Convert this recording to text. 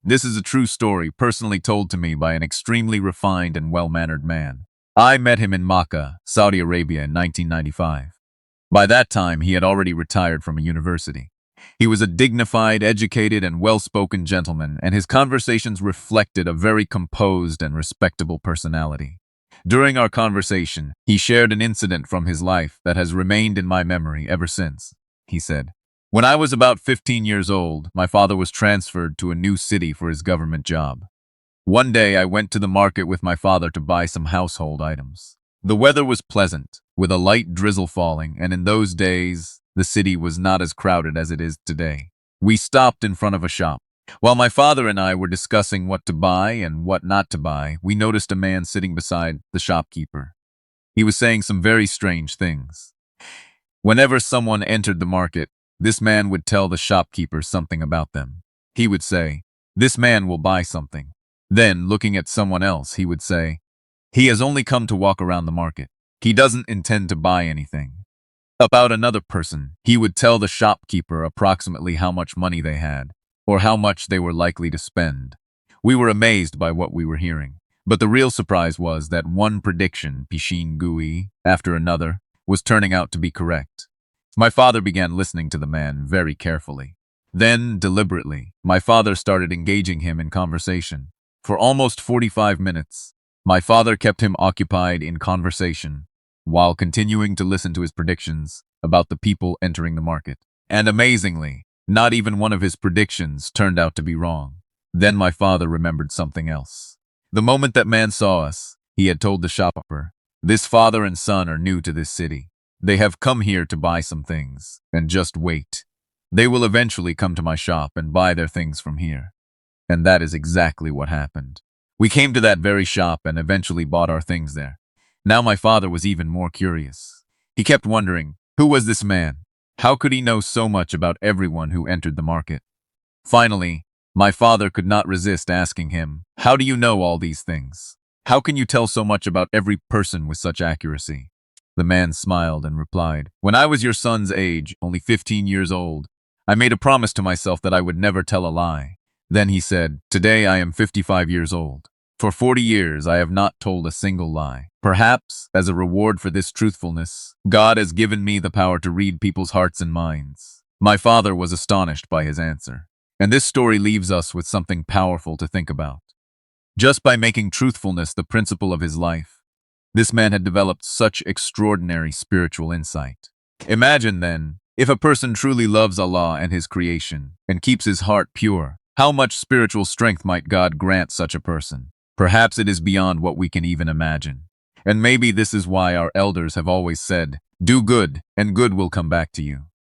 This is a true story personally told to me by an extremely refined and well-mannered man. I met him in Makkah, Saudi Arabia in 1995. By that time, he had already retired from a university. He was a dignified, educated, and well-spoken gentleman, and his conversations reflected a very composed and respectable personality. During our conversation, he shared an incident from his life that has remained in my memory ever since. He said, "When I was about 15 years old, my father was transferred to a new city for his government job. One day I went to the market with my father to buy some household items. The weather was pleasant, with a light drizzle falling, and in those days, the city was not as crowded as it is today. We stopped in front of a shop. While my father and I were discussing what to buy and what not to buy, we noticed a man sitting beside the shopkeeper. He was saying some very strange things. Whenever someone entered the market, this man would tell the shopkeeper something about them. He would say, 'This man will buy something.' Then, looking at someone else, he would say, 'He has only come to walk around the market. He doesn't intend to buy anything.' About another person, he would tell the shopkeeper approximately how much money they had, or how much they were likely to spend. We were amazed by what we were hearing. But the real surprise was that one prediction, Pishin Gui, after another, was turning out to be correct. My father began listening to the man very carefully. Then, deliberately, my father started engaging him in conversation. For almost 45 minutes, my father kept him occupied in conversation, while continuing to listen to his predictions about the people entering the market. And amazingly, not even one of his predictions turned out to be wrong. Then my father remembered something else. The moment that man saw us, he had told the shopkeeper, "This father and son are new to this city. They have come here to buy some things, and just wait. They will eventually come to my shop and buy their things from here." And that is exactly what happened. We came to that very shop and eventually bought our things there. Now my father was even more curious. He kept wondering, who was this man? How could he know so much about everyone who entered the market? Finally, my father could not resist asking him, "How do you know all these things? How can you tell so much about every person with such accuracy?" The man smiled and replied, "When I was your son's age, only 15 years old, I made a promise to myself that I would never tell a lie. Then he said, 'Today I am 55 years old. For 40 years I have not told a single lie. Perhaps, as a reward for this truthfulness, God has given me the power to read people's hearts and minds.'" My father was astonished by his answer. And this story leaves us with something powerful to think about. Just by making truthfulness the principle of his life, this man had developed such extraordinary spiritual insight. Imagine, then, if a person truly loves Allah and His creation, and keeps his heart pure, how much spiritual strength might God grant such a person? Perhaps it is beyond what we can even imagine. And maybe this is why our elders have always said, "Do good, and good will come back to you."